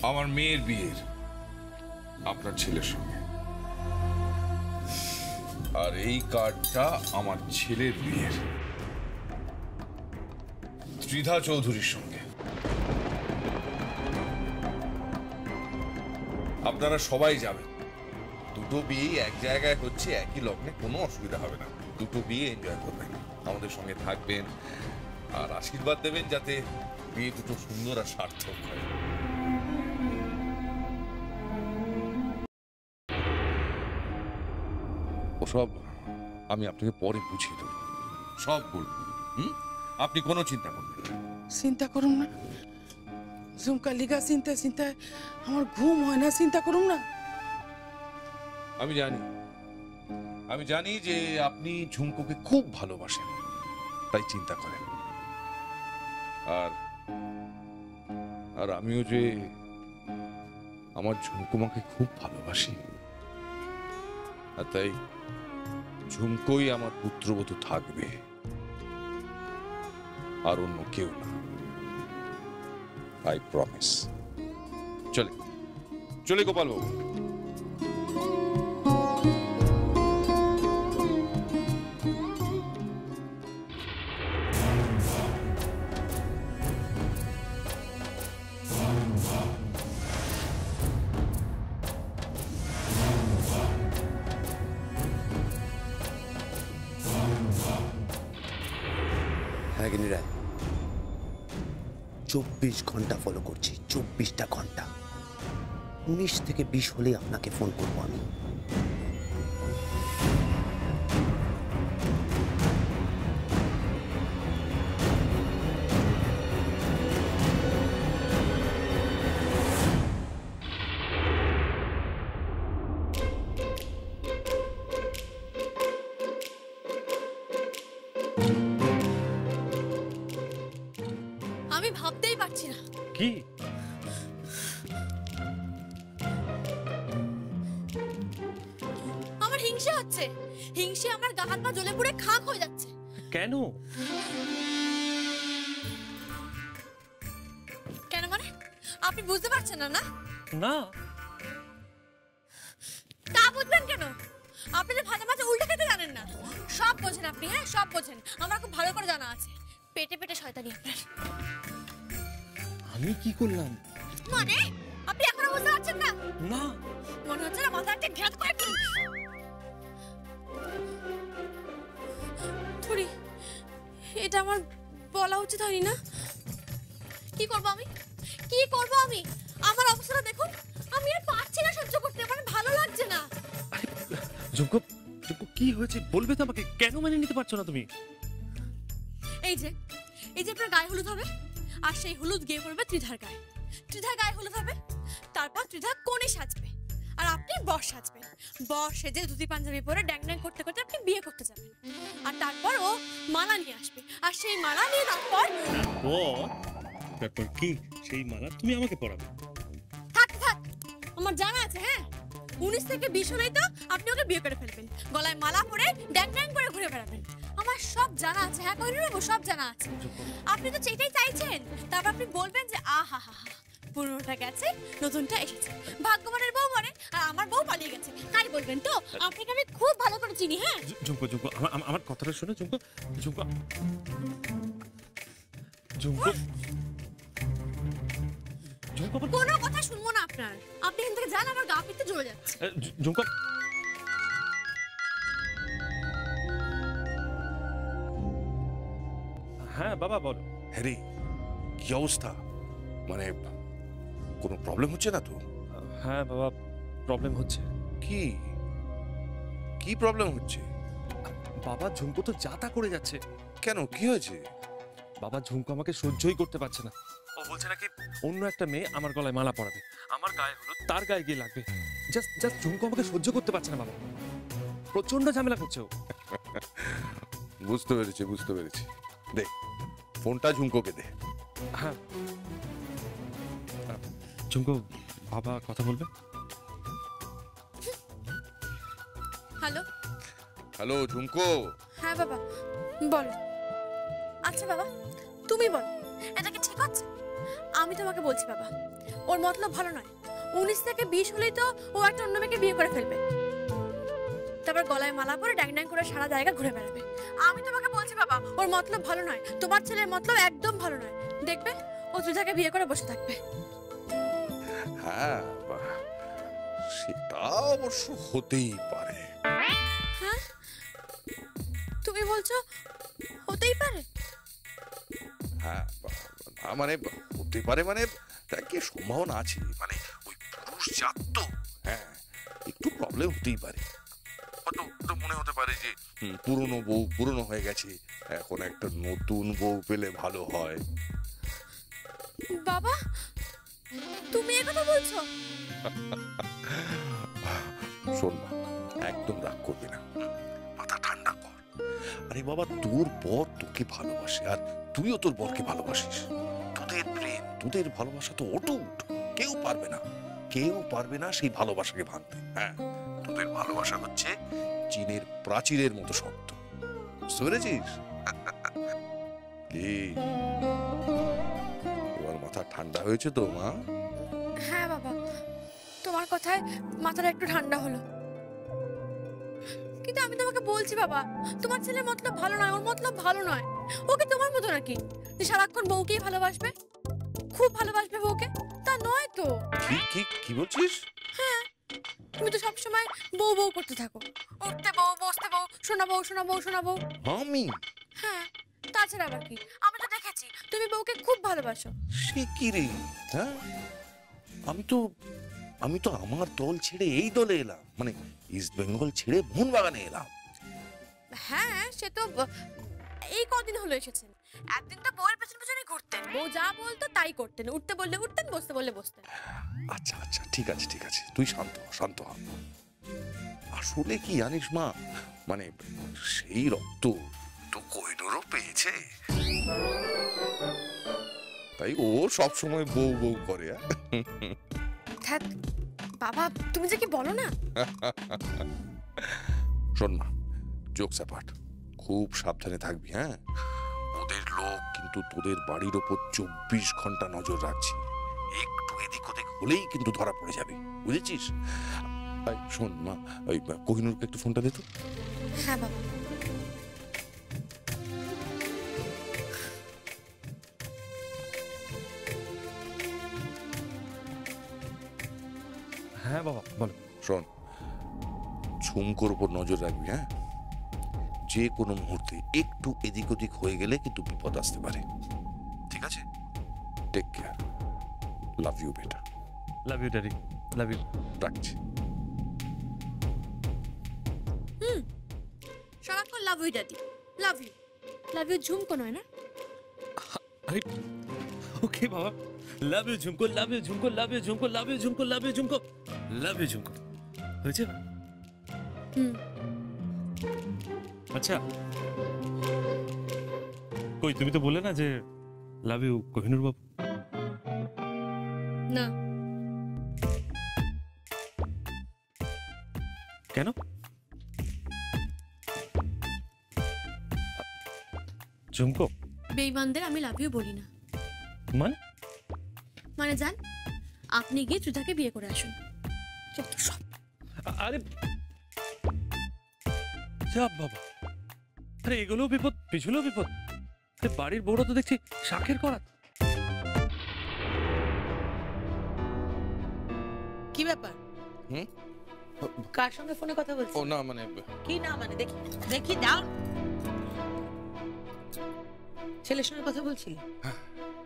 আমার মেয়ের বিয়ের আপনার ছেলের সঙ্গে, আর এই কার্ডটা আমার ছেলের বিয়ের ত্রিধা চৌধুরীর সঙ্গে। আপনারা সবাই যাবেন। দুটো বিয়ে এক জায়গায় হচ্ছে, একই লগ্নে, কোনো অসুবিধা হবে না। দুটো বিয়ে এনজয় করবেন, আমাদের সঙ্গে থাকবেন আর আশীর্বাদ দেবেন যাতে বিয়ে দুটো সুন্দর আর সার্থক হয়। ওসব আমি আপনাকে পরে বুঝিয়ে দেবো, সব বলবো। আপনি কোনো চিন্তা করবেন না। চিন্তা করুন না ঝুমকা লিগা, চিন্তায় চিন্তায় আমার ঘুম হয় না। চিন্তা করুন না। আমি জানি যে আপনি ঝুমকোকে খুব ভালোবাসেন, তাই চিন্তা করেন। আর আমিও যে আমার ঝুমকুমাকে খুব ভালোবাসি, আর তাই ঝুমকোই আমার পুত্রবধূ থাকবে, আর অন্য কেউ না। I promise. চলে গোপাল বাবু। হ্যাঁ গিনি রায়, 24 ঘন্টা ফলো করছি, 24টা ঘন্টা। 19 থেকে 20 হলে আপনাকে ফোন করবো আমি। আমি ভাবতেই পারছি না। কি? আমার হিংসা হচ্ছে। হিংসে আমার গা হাত পা জ্বলে পুড়ে খাক হয়ে যাচ্ছে। কেন? কেন মানে? আপনি বুঝতে পারছেন না? না। তা বুঝবেন কেন? আপনি যে ভাজা মাছ উল্টে খেতে জানেন না। সব বোঝেন আপনি, হ্যাঁ সব বোঝেন। আমার খুব ভালো করে জানা আছে। পেটে পেটে শয়তানি আপনার। আমি কি করলাম? মানে আপনি এখনো বুঝতে পারছেন না? না। মনে হচ্ছে না মাথা একটা ঘাত করে কি? থুড়ি, এটা আমার বলা উচিত হয়নি না? কি করব আমি? কি করব আমি? আমার অবস্থাটা দেখুন। আমি আর পারছি না সহ্য করতে, মানে ভালো লাগছে না। ঝুমকো, কি হয়েছে বলবে তো আমাকে? কেন মেনে নিতে পারছো না তুমি? এই যে আপনার গায়ে হলুদ হবে, আর সেই হলুদ গিয়ে পড়বে ত্রিধার গায়ে। ত্রিধার গায়ে হলুদ হবে, তারপর ত্রিধা কোণে সাজবে, আর আপনি বর সাজবেন। বর সেজে ধুতি পাঞ্জাবি পরে ড্যাং ড্যাং করতে করতে আপনি বিয়ে করতে যাবেন। আর তারপর ও মালা নিয়ে আসবে, আর সেই মালা নিয়ে তারপর কি সেই মালা তুমি আমাকে পরাবে? থাক আমার জানা আছে। হ্যাঁ 19 থেকে 20 হলেই তো আপনি ওকে বিয়ে করে ফেলবেন, গলায় মালা পরে ড্যাং ড্যাং করে ঘুরে বেড়াবেন। আমার সব জানা আছে। হ্যাঁ কইরো, সব জানা আছে। আপনি তো সেটাই চাইছেন। তারপর আপনি বলবেন যে আহা হা হা, পুরনোটা গেছে, নতুনটা এসেছে। ভাগ্যবানের বউ মরে, আর আমার বউ পালিয়ে গেছে, তাই বলবেন তো? আপনাকে আমি খুব ভালো করে চিনি। হ্যাঁ ঝুমকো, আমার কথাটা শোনো। ঝুমকো, কোনো কথা শুনবো না আপনার। আপনি এখান থেকে যান, আমার গা পিত্তে জ্বলে যাচ্ছে। ঝুমকো, হ্যাঁ বাবা বলো। হ্যারি, কি অবস্থা? মানে কোনো প্রবলেম হচ্ছে না তো? হ্যাঁ বাবা, প্রবলেম হচ্ছে। কি প্রবলেম হচ্ছে? বাবা ঝুমকো তো যাতা করে যাচ্ছে। কেন, কি হয়েছে? বাবা ঝুমকো আমাকে সহ্যই করতে পারছে না। ও বলছে নাকি অন্য একটা মেয়ে আমার গলায় মালা পরাবে, আমার গায়ে হলুদ তার গায়ে গিয়ে লাগবে। জাস্ট ঝুমকো আমাকে সহ্য করতে পারছে না বাবা, প্রচন্ড ঝামেলা করছে ও। বুঝতে পেরেছি। দে ফোনটা ঝুমকোকে দে। হ্যাঁ ঝুমকো, বাবা কথা বলবে। হ্যালো ঝুমকো। হ্যাঁ বাবা বলো। আচ্ছা বাবা তুমি বলো, এটা কি ঠিক হচ্ছে? আমি তোমাকে বলছি বাবা, ওর মতলব ভালো নয়। 19 থেকে 20 হলেই তো ও একটা অন্য মেয়েকে বিয়ে করে ফেলবে, তারপর গলায় মালা পরে ড্যাং ড্যাং করে সারা জায়গা ঘুরে বেড়াবে। আমি তোমাকে বলছি বাবা, ওর মতলব ভালো নয়, তোমার ছেলের মতলব একদম ভালো নয়। দেখবে ও যুধাকে বিয়ে করে বসে থাকবে। হ্যাঁ, সেটা অবশ্য হতেই পারে। হ্যাঁ, তুমি বলছো হতেই পারে? হ্যাঁ, না মানে হতে পারে, মানে তার কি সম্ভাবনা আছে, মানে ওই পুরুষ জাত তো, হ্যাঁ একটু প্রবলেম হতেই পারে। হয়তো মনে হতে পারে যে পুরনো বউ পুরনো হয়ে গেছে, এখন একটা নতুন বউ পেলে ভালো হয়। বাবা, তুমি একথা বলছো? শোন মা, একদম রাগ করবি না, মাথা ঠান্ডা কর। আরে বাবা, তোর বর তোকে ভালোবাসে আর তুইও তোর বরকে ভালোবাসিস। তোদের প্রেম, তোদের ভালোবাসা তো অটুট, কেউ পারবে না সেই ভালোবাসাকে ভাঙতে। হ্যাঁ, তোদের ভালোবাসা হচ্ছে চীনের প্রাচীরের মতো শক্ত, বুঝতে পেরেছিস? কি এবার মাথা ঠান্ডা হয়েছে তো মা? হ্যাঁ বাবা, তোমার কথায় মাথাটা একটু ঠান্ডা হলো। কিন্তু আমি তোমাকে বলছি বাবা, তোমার ছেলের মতলব ভালো নয়, ওর মতলব ভালো নয়। ওকে তোমার মতো নাকি যে সারাক্ষণ বউকেই ভালোবাসবে, খুব ভালোবাসবে বউকে? তা নয় তো। কি বলছিস? হ্যাঁ, তুমি তো সবসময় বউ বউ করতে থাকো, উঠতে বউ, বসতে বউ, শোনা বউ, শোনা বউ, শোনা বউ। আমি? হ্যাঁ, তাছাড়া আবার কি? আমি তো দেখেছি তুমি বউকে খুব ভালোবাসো। সে কি রে? হ্যাঁ, আমি তো আমার দল ছেড়ে এই দলে এলাম, মানে ইস্ট বেঙ্গল ছেড়ে মোহনবাগানে এলাম। হ্যাঁ, সে তো এই কদিন হলো এসেছেন। একদিন তো বউয়ের পেছন পেছনে ঘুরতেন, বউ যা বলতো তাই করতেন, উঠতে বললে উঠতেন, বসতে বললে বসতেন। আচ্ছা, ঠিক আছে, তুই শান্ত হ। আসলে কি জানিস মা, মানে সেই রক্ত তো কোহিনুরও পেয়েছে, তাই ও সব সময় বউ বউ করে। ধ্যাৎ, বাবা তুমি যে কি বলো না। শোন মা, জোকস অ্যাপার্ট, খুব সাবধানে থাকবি। হ্যাঁ, ওদের লোক কিন্তু তোদের বাড়ির ওপর 24 ঘন্টা নজর রাখছি, একটু এদিক ওদিক হলেই কিন্তু ধরা পড়ে যাবে, বুঝেছিস? শোন মা, ওই কোহিনুরকে একটু ফোনটা দে তো। হ্যাঁ বাবা। হ্যাঁ বাবা, বলো। শোন, ঝুমকোর উপর নজর রাখবি। হ্যাঁ, যে কোনো মুহূর্তে একটু এদিক ওদিক হয়ে গেলে কিন্তু বিপদ আসতে পারে, ঠিক আছে? টেক কেয়ার, লাভ ইউ বেটা। Love you daddy, love you. রাখছি। সারাক্ষণ love you daddy, love you, love you ঝুমকো নয় না? আরে ওকে বাবা, লাভ ইউ ঝুমকো, লাভ ইউ ঝুমকো, লাভ ইউ ঝুমকো, লাভ ইউ ঝুমকো, লাভ ইউ ঝুমকো, লাভ ইউ ঝুমকো, হয়েছে? আচ্ছা, কই তুমি তো বললে না যে লাভ ইউ কোহিনুর বাবু? না। কেন? ঝুমকো, বেঈমানদের আমি লাভ ইউ বলি না। মানে যান, আপনি গিয়ে ত্রিধাকে বিয়ে করে আসুন। আরে যা বাবা, আরে এগুলোও বিপদ, পিছলেও বিপদ। বাড়ির বউরা তো দেখছি শাকের করা। কি ব্যাপার? কার সঙ্গে ফোনে কথা বলছিস? ও না, মানে কি না মানে? দেখি দাও। ছেলের সঙ্গে কথা বলছিলি?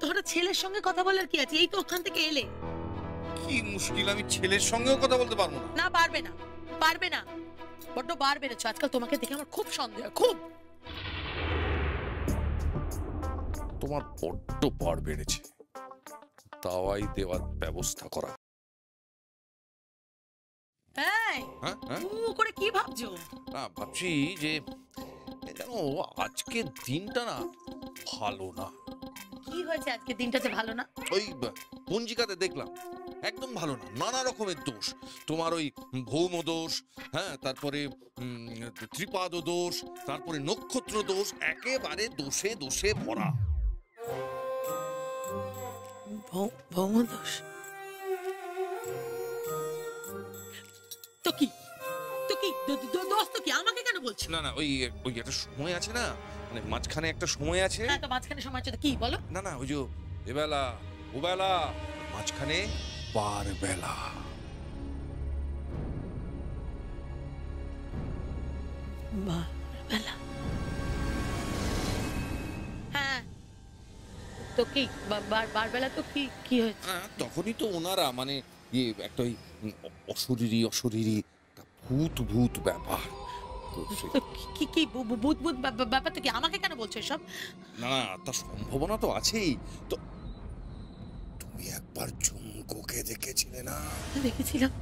তোরা ছেলের সঙ্গে কথা বলার কি আছে? এই তো ওখান থেকে এলে। কি মুশকিল, আমি ছেলের সঙ্গেও কথা বলতে পারবো না? না, পারবে না, বড্ড বার বেড়েছো আজকাল। তোমাকে দেখে আমার খুব সন্দেহ, খুব। তোমার বড্ড বার বেড়েছে, দাওয়াই দেওয়ার ব্যবস্থা করা। এই, করে কি ভাবছো? না, ভাবছি যে জানো আজকের দিনটা না ভালো না। কি হয়েছে আজকে দিনটাতে ভালো না? ওই পঞ্জিকাতে দেখলাম একদম ভালো না, নানা রকমের দোষ। তোমার ওই ভৌম দোষ, হ্যাঁ, তারপরে ত্রিপাদ দোষ, তারপরে নক্ষত্র দোষ, একেবারে দোষে দোষে ভরা। বৌমা দোষ তো কি দোষ তো কি আমাকে কেন বলছো? না না, ওই ওই একটা সময় আছে না, মানে মাঝখানে একটা সময় আছে। হ্যাঁ, তো মাঝখানে সময় আছে তো কি বলো? না না, ওই যে এবেলা ওবেলা মাঝখানে বারবেলা। বারবেলা? হ্যাঁ, তো কি বারবেলা তো কি হয়েছে? তখনই তো ওনারা মানে একটা ওই অশরীরী একটা ভূত ব্যাপার। তো তো কি ভূত ব্যাপারটা কি? আমাকে কেন বলছো এসব? না না, তার সম্ভাবনা তো আছেই। তো তুমি একবার ঝুমকোকে দেখেছিলে না? দেখেছিলাম,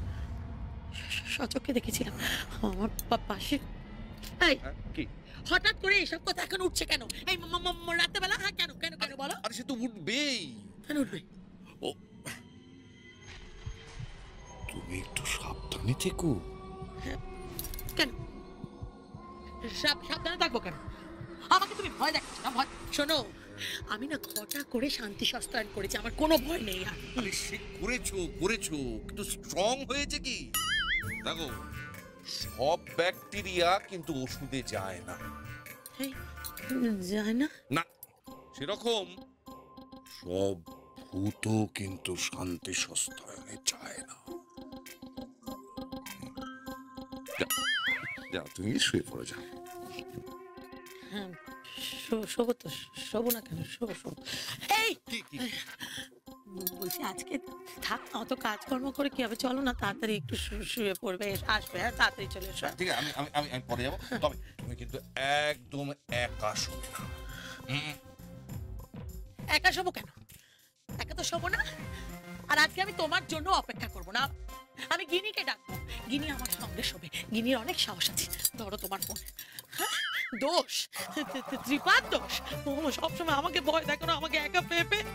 সচক্ষে দেখেছিলাম আমার পাশে। এই কি হঠাৎ করে এসব কথা এখন উঠছে কেন? এই রাত্রেবেলা? হ্যাঁ, কেন কেন কেন বলো? আরে সে তো উঠবেই। কেন উঠবে? ও, তুমি একটু সাবধানে থেকো। কেন সাবধানে থাকবো কেন? আমাকে তুমি ভয় দেখাচ্ছ না? ভয় শোনো, আমি না ঘটা করে শান্তি সস্তায়ন করেছি, আমার কোনো ভয় নেই আর। আরে সে করেছো কিন্তু স্ট্রং হয়েছে কি? দেখো, সব ব্যাকটেরিয়া কিন্তু ওষুধে যায় না। যায় না? না, সেরকম সব ভূত কিন্তু শান্তি সস্তায়নে যায় না। যাও তুমি শুয়ে পড়ো, যাও। হ্যাঁ, শোবো তো, শোবো না কেন? শোবো। এই কি বলছি, আজকে থাক না, অত কাজকর্ম করে কি হবে? চলো না, তাড়াতাড়ি একটু শুয়ে পড়বে, আসবে। হ্যাঁ, তাড়াতাড়ি চলে এসো। ঠিক আছে, আমি পরে যাবো। তবে তুমি কিন্তু একদম একা শোবে না। একা শোবো কেন? একা তো শোবো না। আর আজকে আমি তোমার জন্য অপেক্ষা করবো না, আমি গিনিকে ডাকবো। গিনি আমার সঙ্গে শোবে, গিনির অনেক সাহস আছে। ধরো তোমার ফোন। দোষ ত্রিপাদ দোষ। সবসময় আমাকে ভয় দেখো না, আমাকে একা পেয়ে পেয়ে।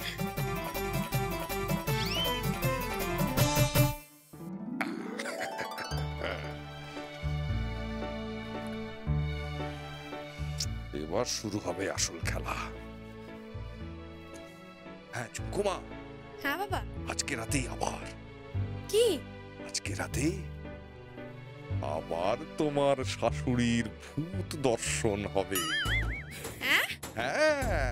এবার শুরু হবে আসল খেলা। হ্যাঁ ঝুমকুমা, হ্যাঁ বাবা। আজকে রাতে আবার তোমার শাশুড়ির ভূত দর্শন হবে। হ্যাঁ,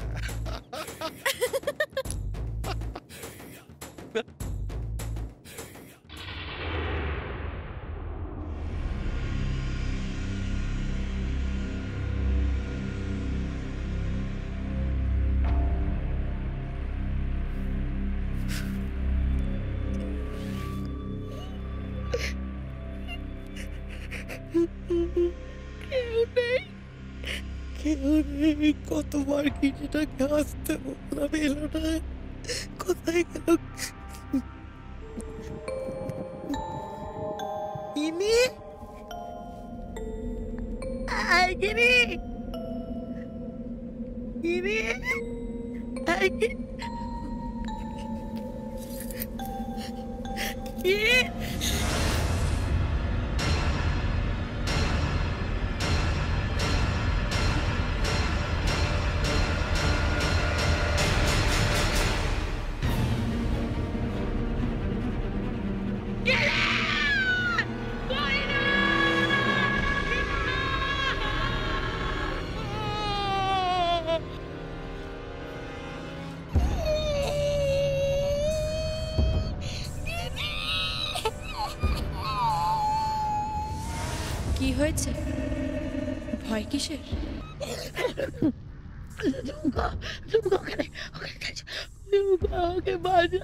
কেউ নেই। কতবার গিনিটাকে আসতে বললাম, এলো না। কোথায় গেল গিনি? গিনি, গিনি, গিনি। কি হয়েছে? ভয় কিসের? ওকে বাঁচা,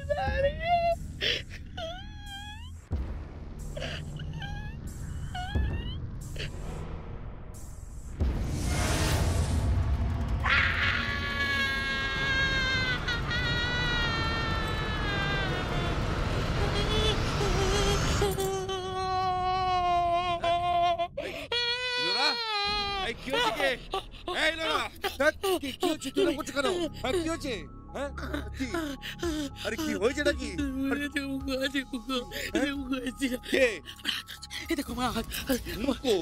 দাঁড়িয়ে। লোরা, এই কি হচ্ছে কি? এই লোরা, কি হচ্ছে তুই এরকম করছিস কেন? কি হচ্ছে? হ্যাঁ কি? আরে কি হয়েছে নাকি? কে? এই দেখো আমার হাত, ঝুমকো?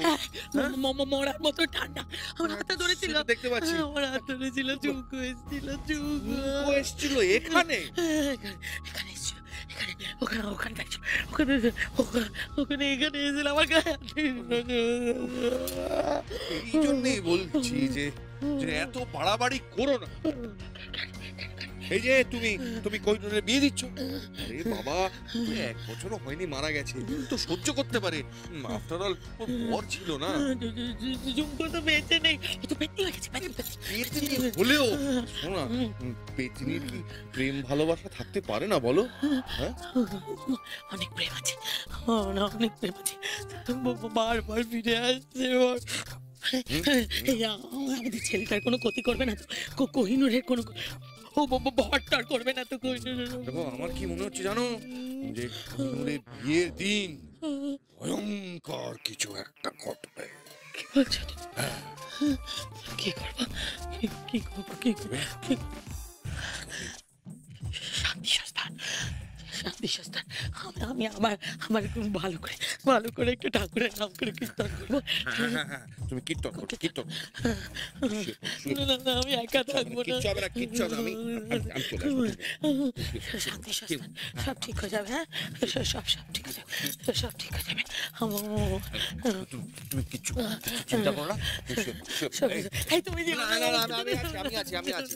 মরার মতো ঠান্ডা আমার হাতটা ধরেছিল, সেটা দেখতে পাচ্ছি। আমার হাত ধরেছিল, চুমকো এসেছিল, চুমকো ঝুমকো এসেছিল এখানে? এখানে এসেছিল, এখানে, ওখানে ওখানে দেখছো, ওখানে ওখানে এখানে এসেছিল আমার গায়ে হাত দিয়েছিল। এই জন্যই বলছি যে যে এত বাড়াবাড়ি করো না। এই যে তুমি তুমি কোহিনূরের বিয়ে দিচ্ছ? আরে বাবা, এক বছরও হয়নি মারা গেছে, তো সহ্য করতে পারে। আফটার অল ওর বর ছিল না। চুমকো তো বেঁচে নেই, ও তো পেটনি হয়ে গেছে, পেতনি হলেও শোনা, পেতনির কি প্রেম ভালোবাসা থাকতে পারে না বলো? হ্যাঁ অনেক প্রেম আছে, অনেক প্রেম আছে, বারবার ফিরে আসছে ওর। আমাদের ছেলেটার কোনো ক্ষতি করবে না তো? কোহিনূরের কোনো ভরটার করবে না তো কোহিনূরের? দেখো, আমার কি মনে হচ্ছে জানো, যে কোহিনূরের বিয়ের দিন ভয়ঙ্কর কিছু একটা ঘটবে। কি বলছো? কি করবো? কি করবো? কি করবো? শান্তি সস্তান, শান্তি সস্তান। আমি আমার খুব ভালো করে একটু ঠাকুরের নাম করে কীর্তন করবো। তুমি কীর্তন করো, কীর্তন। না, আমি একা থাকবো না। কিচ্ছু হবে না, কিচ্ছু হবে না, আমি চলে আসবো। শান্তি সস্তান, সব ঠিক হয়ে যাবে। হ্যাঁ, সব ঠিক হয়ে যাবে, সব ঠিক হয়ে যাবে। তুমি কিচ্ছু চিন্তা করো না। এই তুমি যে না, না, না, আমি আছি।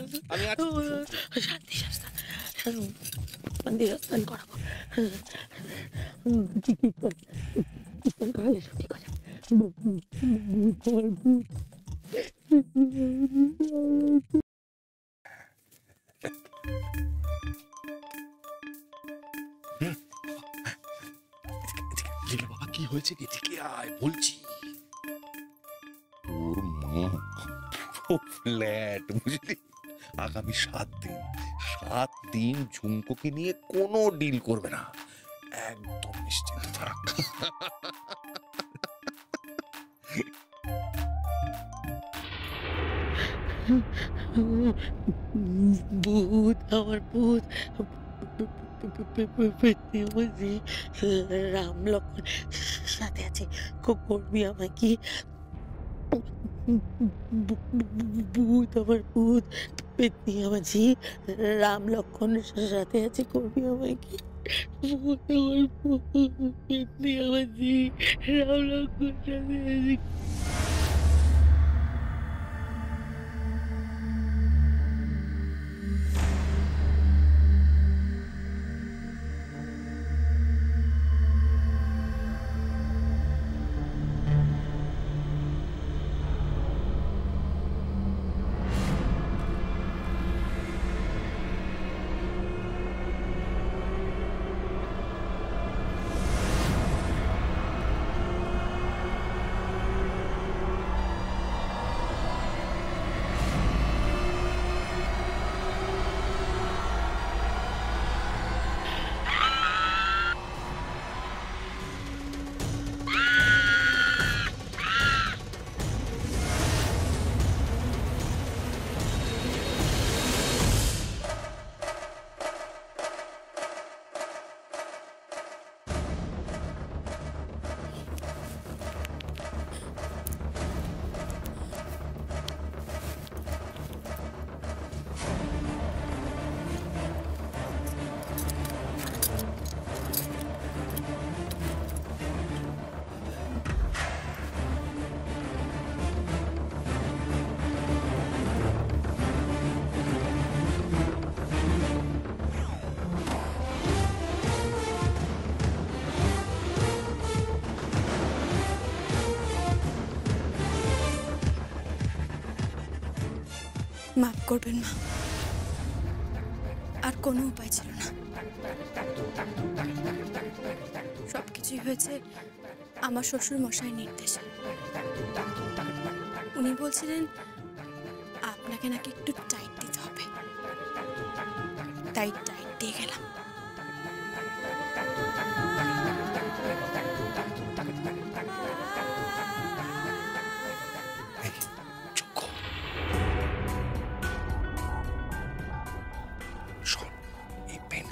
শান্তি সস্তান, শান্তি সস্তান করাবো। কীর্তন করালে সব ঠিক হয়ে যাবে। বাবা, কি হয়েছে? এদিকে আয় বলছি। তোর মা পুরো ফ্ল্যাট, বুঝলি? আগামী 7 দিন ঝুমকোকে নিয়ে কোনো ডিল করবে না, একদম নিশ্চিন্ত থাক। ভূত, আমার ভূত, রাম লক্ষণ সাথে আছে, করবি আমায় কি? ভূত, আমার ভূত, পেতনি আমার ঝি, রাম লক্ষণের সাথে আছে, করবি আমায় কি? ভূত আমার ভূত, পেতনি আমার ঝি, রাম লক্ষণ সাথে আছে। মাফ করবেন মা, আর কোনো উপায় ছিল না। সবকিছুই হয়েছে আমার শ্বশুর মশাই নির্দেশে। উনি বলছিলেন আপনাকে নাকি একটু টাইট দিতে হবে, তাই টাইট দিয়ে গেলাম।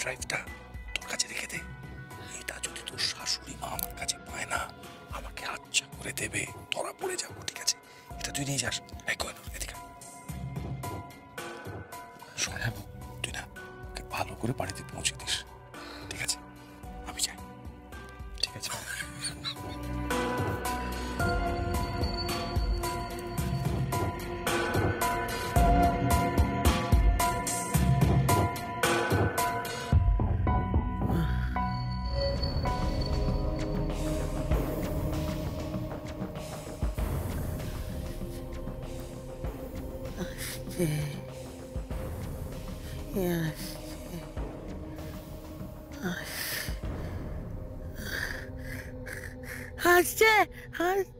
ড্রাইভটা তোর কাছে রেখে দে। এটা যদি তোর শাশুড়ি মা আমার কাছে পায় না, আমাকে আচ্ছা করে দেবে, ধরা পড়ে যাবো, ঠিক আছে? এটা তুই নিয়ে যাস। এই কোহিনূর, এদিকে আয়। শোন, তুই না ওকে ভালো করে বাড়িতে পৌঁছে দিস, ঠিক আছে? আমি যাই। ঠিক আছে বাবা। আসছে আসছে